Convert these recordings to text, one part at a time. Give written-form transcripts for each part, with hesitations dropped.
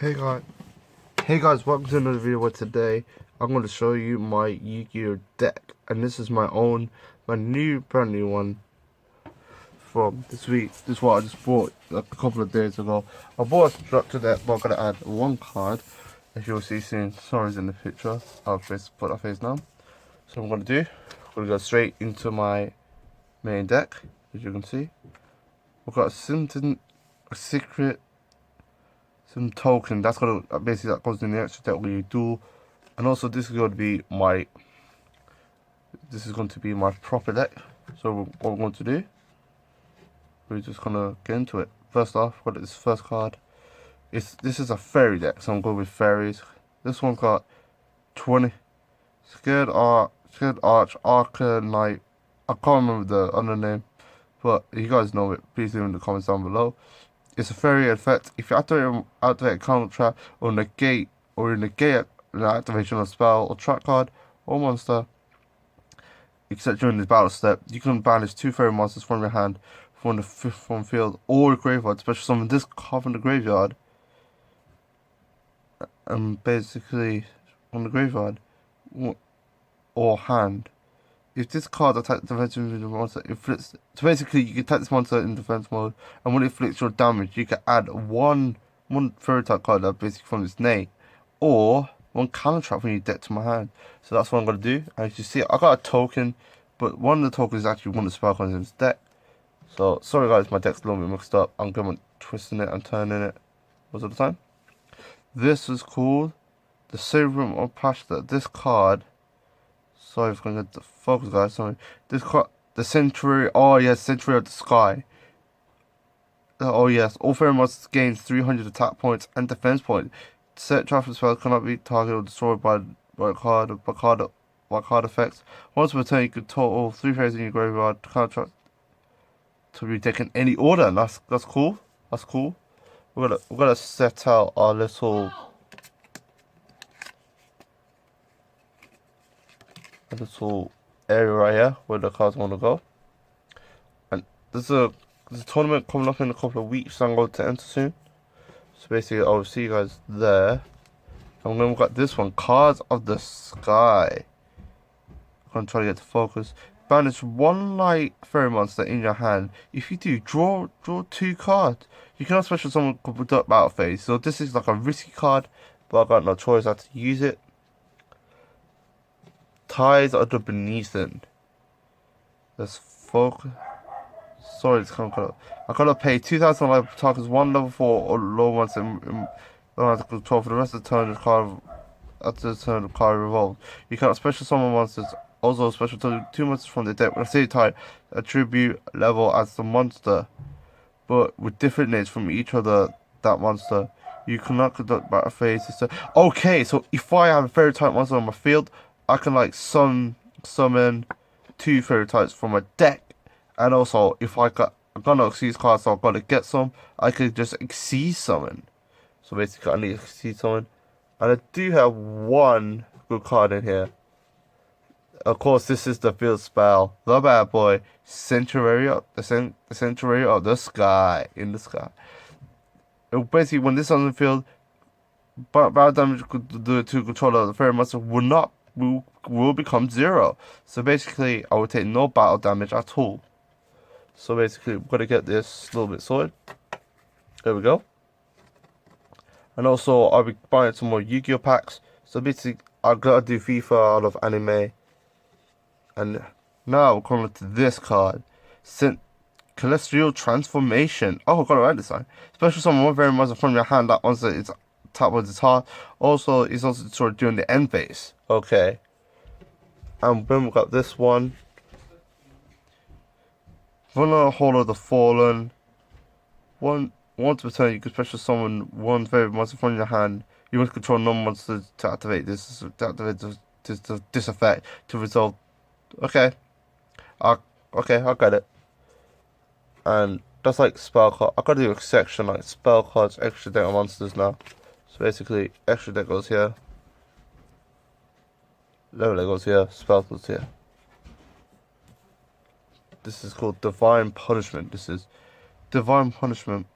Hey guys, welcome to another video where today I'm going to show you my Yu-Gi-Oh deck, and this is my brand new one from this week. This is what I just bought like a couple of days ago. I bought a structure deck, but I'm going to add one card, as you'll see soon. Sorry's in the picture. I'll just put our face now. So what I'm going to do, I'm going to go straight into my main deck, as you can see. We've got a secret, some token that's gonna basically that goes in the extra deck when you do, and also this is going to be my proper deck. So what we're going to do, we're just gonna get into it. First off, got this first card. This is a fairy deck, so I'm going with fairies. This one got 20 Scared Arch Arcanite. I can't remember the other name, but you guys know it. Please leave in the comments down below. It's a fairy effect. If you activate a counter trap or negate the activation of a spell or trap card or monster, except during the battle step, you can banish 2 fairy monsters from your hand, from the field or the graveyard. Special summon this card from the graveyard, and basically from the graveyard or hand. If this card attacks the defensive monster, it flips. So basically, you can attack this monster in defense mode, and when it inflicts your damage, you can add one fairy type card that basically from its name, or one counter trap from your deck to my hand. So that's what I'm gonna do. As you see, I got a token, but one of the tokens is actually one of the spell cards in this deck. So sorry guys, my deck's a little bit mixed up. I'm going twisting it and turning it most of the time. This is called the Serum of Pasta. This card. Sorry if I'm going to focus, guys. Sorry. This card, the Century. Oh yes, Century of the Sky. Oh yes, all fairy monsters gain 300 attack points and defense points. Set traffic spells cannot be targeted or destroyed by card effects. Once per turn, you can total 3 fairies in your graveyard to be taken in any order. And that's cool. That's cool. We're gonna set out our little area right here where the cards want to go. And there's a tournament coming up in a couple of weeks, so I'm going to enter soon. So basically, I'll see you guys there. And then we've got this one, Cards of the Sky. I'm gonna try to get to focus. Banish 1 light fairy monster in your hand. If you do, draw 2 cards. You cannot special summon conduct battle phase. So this is like a risky card, but I got no choice. I have to use it. Ties of the Beneathan. Let's focus. Sorry, it's kind of. I gotta pay 2,000 life targets 1 level 4 or low ones in control for the rest of the turn. The card after the turn, the card revolves. You cannot special summon monsters. Also, special summon 2 monsters from the deck with the same type, attribute level as the monster, but with different names from each other. That monster. You cannot conduct battle phases. Okay, so if I have a fairy type monster on my field, I can like summon 2 fairy types from a deck, and also if I'm gonna exceed cards, so I've got to get some. I could just exceed summon. So basically, I need to exceed summon, and I do have one good card in here. Of course, this is the field spell, the bad boy, Century of the Sky in the sky. Basically, when this is on the field, battle damage to controller of the fairy monster will become 0. So basically, I will take no battle damage at all. So basically, we're gonna get this a little bit sorted. There we go. And also, I'll be buying some more Yu-Gi-Oh packs. So basically, I gotta do FIFA out of anime. And now we're coming to this card, Celestial Transformation. Oh, I got it right this time. Special summon 1 fairy monster from your hand. That monster is top of its heart. Also, it's also sort of during the end phase. Okay. And then we've got this one. Vulnerable Hall of the Fallen. Once per turn, you can special summon 1 fairy monster from your hand. You must control non-monsters to activate this effect to resolve. Okay. I got it. And that's like spell card. I gotta do a section like spell cards, extra deck monsters now. So basically, extra deck goes here. Level deck goes here. Spell goes here. This is called Divine Punishment. This is Divine Punishment.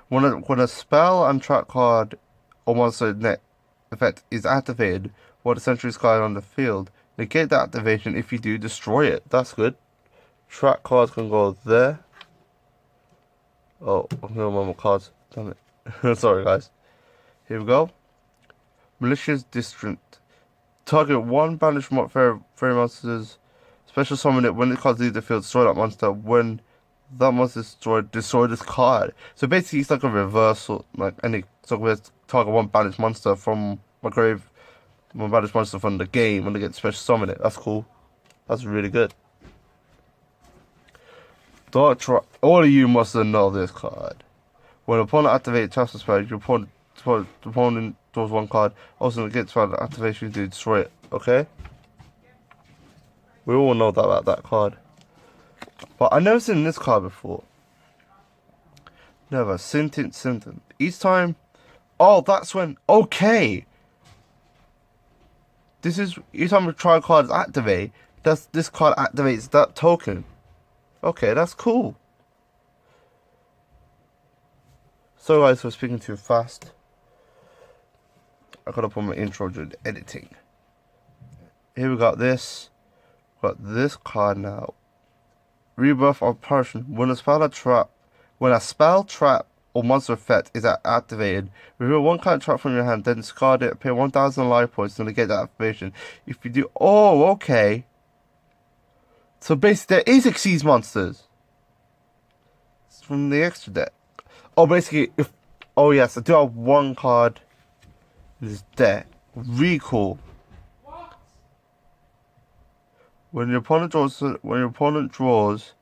When a spell and trap card or monster net effect is activated while the sentry is card on the field. Negate the activation. If you do, destroy it. That's good. Track cards can go there. Oh, no more cards. Damn it. Sorry, guys. Here we go. Malicious District. Target one banished fairy monsters. Special summon it when the cards leave the field. Destroy that monster. When that monster is destroyed, destroy this card. So basically, it's like a reversal. Like any. So we target one banished monster from my grave. One banished monster from the game when they get special summon it. That's cool. That's really good. All of you must know this card. When an opponent activates transfer spell, your opponent draws one card. Also, against spell activation, you destroy it. Okay? We all know that about that card. But I've never seen this card before. Never. Sentient Symptom. Each time. Oh, that's when. Okay! This is. Each time a trial card is activate, this card activates that token. Okay, that's cool. So guys, for speaking too fast, I gotta put my intro during the editing. Here we got this. Got this card now. Rebirth of Passion. When a spell trap or monster effect is activated, reveal one card trap from your hand, then discard it, pay 1,000 life points to negate that activation. If you do, oh, okay. So basically, there is Exceeds monsters. It's from the extra deck. Oh, basically, oh yes, I do have one card in this deck. Really cool. When your opponent draws,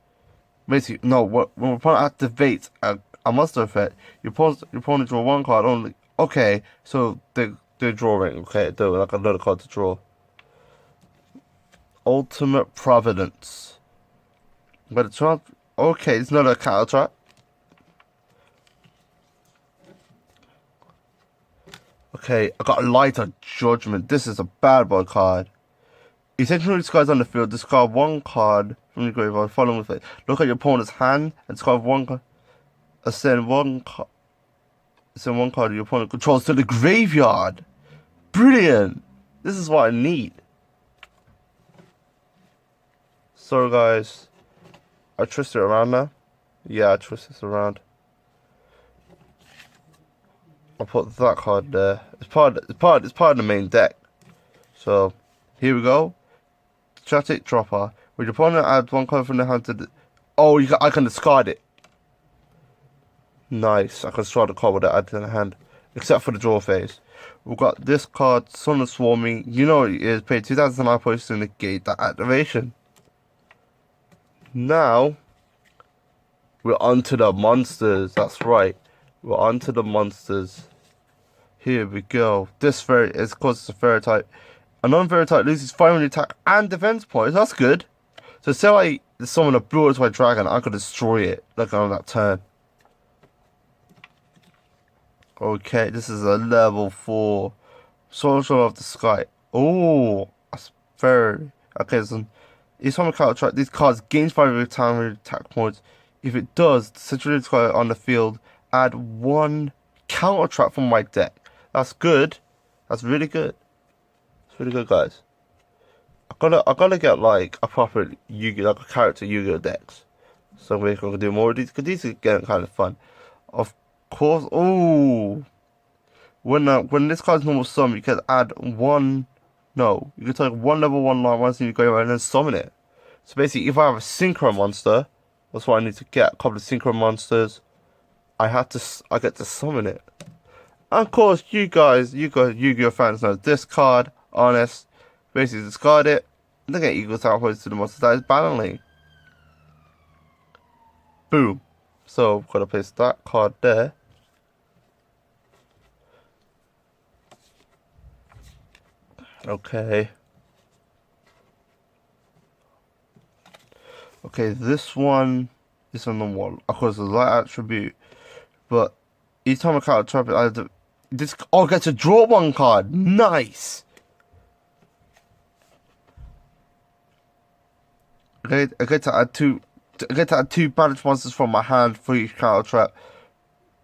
basically, no, when your opponent activates a monster effect, your opponent draw one card only. Okay, so they're drawing. Okay, they're like another card to draw. Ultimate Providence. But it's not. Okay, it's not a counter trap. Okay, I got Lighter Judgment. This is a bad boy card. Essentially, discards on the field. Discard one card from your graveyard. Following with it. Look at your opponent's hand and discard one card. Send one card your opponent controls to the graveyard. Brilliant. This is what I need. So guys, I twist it around now. Yeah, I twist this around. I'll put that card there. It's part of the main deck. So here we go. Static Dropper. When your opponent adds one card from the hand to the I can discard it. Nice. I can discard the card with it added to the hand. Except for the draw phase. We've got this card, Sun of Swarming. You know what it is. Pay 2,000 life points to negate that activation. Now, we're on to the monsters. That's right. We're on to the monsters. Here we go. This is called a fairy type. A non-fairy type loses 500 attack and defense points. That's good. So say I summon a Blue-Eyed Dragon, I could destroy it like on that turn. Okay, this is a level 4. Soldier of the Sky. Oh, that's very okay. So each time a card attract these cards gains 500 attack points. If it does, centrally discard on the field, add one counter trap from my deck. That's good. That's really good. It's really good, guys. I gotta get like a proper Yu-Gi-Oh, like a character Yu-Gi-Oh decks. So we can do more of these because these are getting kind of fun. Of course. Oh, when this card's normal summon, you can add one. No, you can take one level 1 line once and you go around and then summon it. So basically, if I have a synchro monster, that's what I need to get. A couple of synchro monsters. I get to summon it. And of course, you guys Yu-Gi-Oh fans know this card, Honest. Basically, discard it. And then get equal tower points to the monster that is battling. Boom. So, gotta place that card there. Okay. Okay, this one is on the wall. Of course, the light attribute. But each time I card trap it, I get to draw one card. Nice. Okay, I get to add two banished monsters from my hand for each counter trap.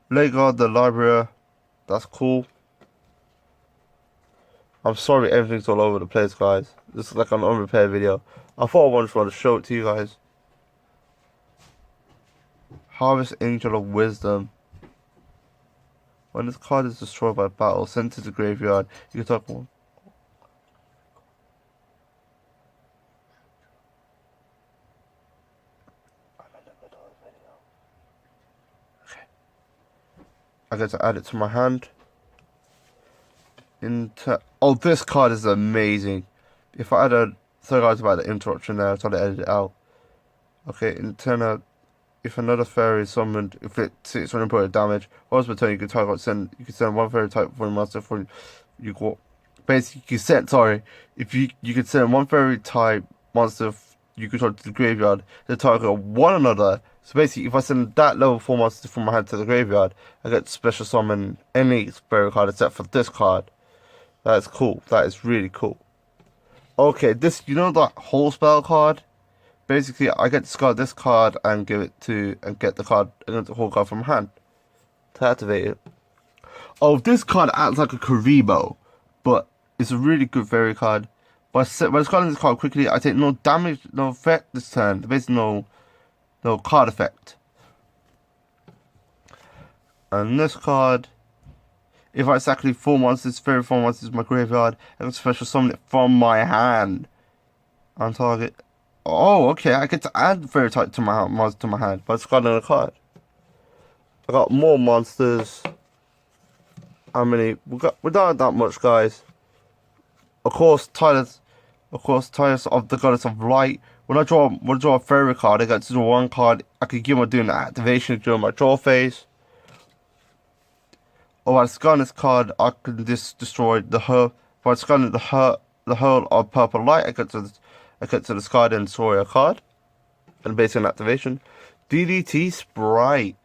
Lego the Library. That's cool. I'm sorry everything's all over the place, guys. This is like an unprepared video. I thought I just wanted to show it to you guys. Harvest Angel of Wisdom. When this card is destroyed by battle, sent to the graveyard, you can talk more. Okay. I get to add it to my hand. Oh, this card is amazing. If I add a... Sorry guys about the interruption there, I tried to edit it out. Okay, in turn, if another fairy is summoned, if it takes one important damage, once per turn you can send one fairy type for a monster for you go. Basically, you can send if you can send one fairy type monster you control to the graveyard, they target one another. So basically, if I send that level 4 monster from my hand to the graveyard, I get to special summon any fairy card except for this card. That is cool. That is really cool. Okay, this, you know that whole spell card? Basically, I get to discard this card and get the whole card from hand to activate it. Oh, this card acts like a Karibo, but it's a really good fairy card. By discarding this card quickly, I take no damage, no effect this turn. Basically, no card effect. And this card, if I exactly 4 monsters, fairy 4 monsters in my graveyard, I can special summon it from my hand on target. Oh, okay. I get to add fairy type to my hand by discarding a card. I got more monsters. How many? We don't have that much, guys. Of course, Tidus of the Goddess of Light. When I draw a fairy card, I get to draw one card. I can give doing the activation during my draw phase. Or by discarding this card, I can just destroy the hurl. By discarding the hurl of purple light, I get to discard and destroy a card. And based on activation. DDT Sprite.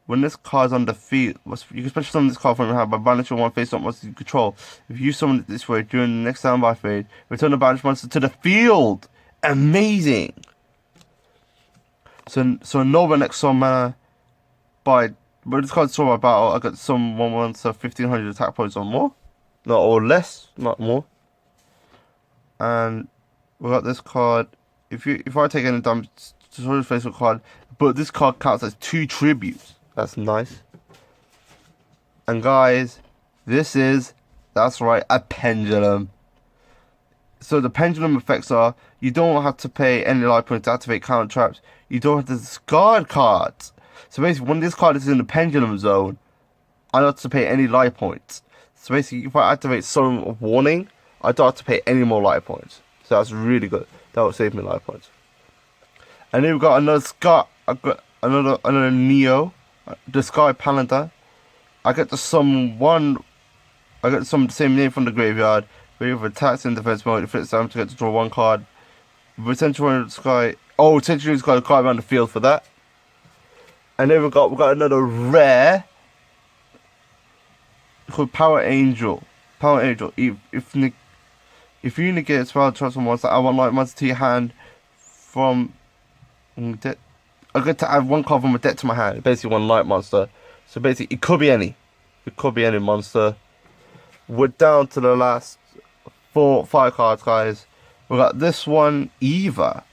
When this card's on the field, you can special summon this card from your hand by banishing one face up monster you control. If you summon it this way during the next standby phase, return the banished monster to the field. Amazing! So Nova next summon when this card's destroyed by battle, I get some one monster 1500 attack points or more. Not or less, not more. And we got this card. If I take any damage, destroy the face of card, but this card counts as 2 tributes. That's nice. And guys, that's right, a pendulum. So the pendulum effects are, you don't have to pay any life points to activate counter traps. You don't have to discard cards. So basically, when this card is in the pendulum zone, I don't have to pay any life points. So basically, if I activate Summon of Warning, I don't have to pay any more life points. So that's really good. That will save me life points. And then we've got another Sky. I've got another Neo. The Sky Paladin. I get to summon the same name from the graveyard. With attacks in defense mode, if it's time to get to draw one card. Potential Sky. Oh, potentially got a card around the field for that. And then we got another rare called Power Angel. Power Angel. If you negate a spell transfer monster, add one light monster to your hand from I get to add one card from a deck to my hand. Basically one light monster. So basically it could be any. It could be any monster. We're down to the last 5 cards, guys. We got this one, Eva.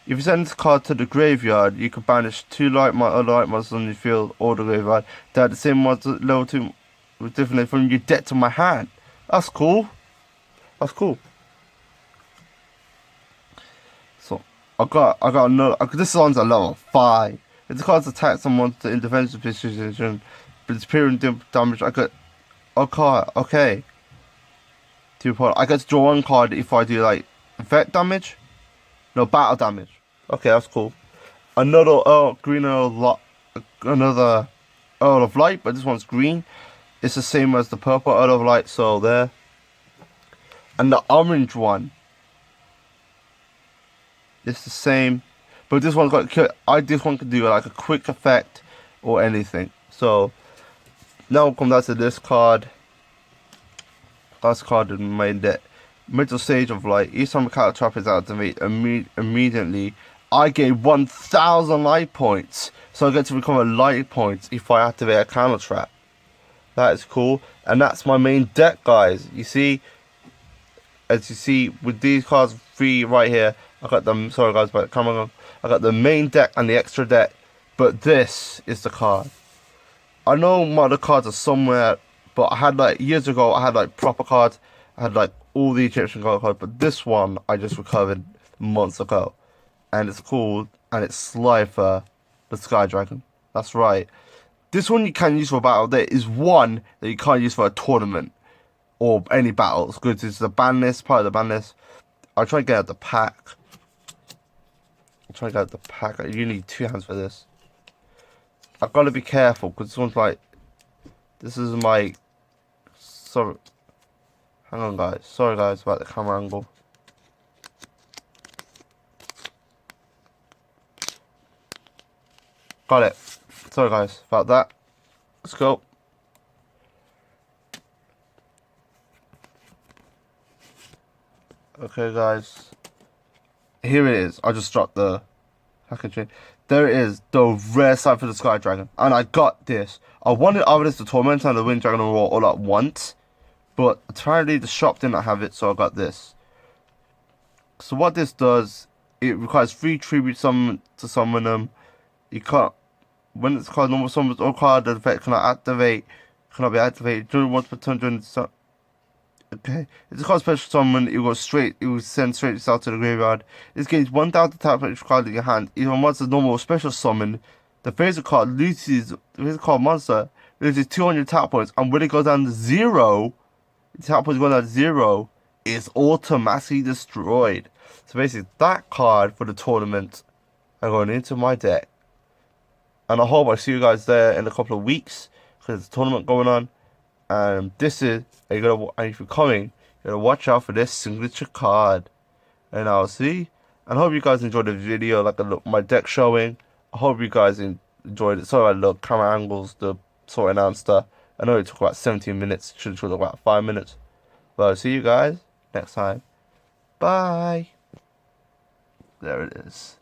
If you send this card to the graveyard, you can banish 2 light monsters on your field or the graveyard. They have the same monster level 2 with different from your deck to my hand. That's cool. That's cool. So I got another. This one's a level 5. If the card's attacks a monster in defensive position, but it's period damage, I get a card. Okay. 2 points. I get to draw one card if I do like effect damage. No, battle damage. Okay, that's cool. Another another Earl of Light, but this one's green. It's the same as the purple Earl of Light, so there. And the orange one, it's the same, but this one's got. This one can do like a quick effect or anything. So now we'll come down to this card. Last card in my deck. Middle Stage of Light. Each time a counter trap is activated immediately, I gain 1000 light points. So I get to recover light points if I activate a counter trap. That is cool. And that's my main deck, guys. You see, as you see, with these cards 3 right here, I got them, sorry guys, but come on, I got the main deck and the extra deck, but this is the card. I know my other cards are somewhere, but I had like, years ago, I had like proper cards, I had like all the Egyptian cards, but this one I just recovered months ago. And it's called, and it's Slifer, the Sky Dragon. That's right. This one you can use for a battle. There is one that you can't use for a tournament or any battles, because it's the ban list, part of the ban list. I'll try and get out the pack. You need 2 hands for this. I've got to be careful, because this one's like, this is my, sorry, hang on guys, sorry guys about the camera angle. Got it. Sorry guys about that. Let's go. Okay guys, here it is. I just dropped the packaging. There it is, the rare side for the Sky Dragon, and I got this. I wanted either this, the Torment and the Wind Dragon all at once, but apparently the shop didn't have it, so I got this. So what this does, it requires 3 tribute summon to summon them. You can't, when it's called normal summons or card effect cannot be activated during once per turn during the okay. It's called special summon, it will send straight itself to the graveyard. This gains 1000 tap for each card in your hand. Even once a normal special summon, the physical card loses, the physical monster loses 200 tap points, and when it goes down to 0, the tap points go down to 0, it's automatically destroyed. So basically, that card for the tournament are going into my deck. And I hope I see you guys there in a couple of weeks, because there's a tournament going on. And this is, and if you're coming, you gotta watch out for this signature card. And I'll see. And I hope you guys enjoyed the video, like my deck showing. I hope you guys enjoyed it. Sorry about the camera angles, the sorting out and stuff. I know it took about 17 minutes, should have took about 5 minutes. But I'll see you guys next time. Bye. There it is.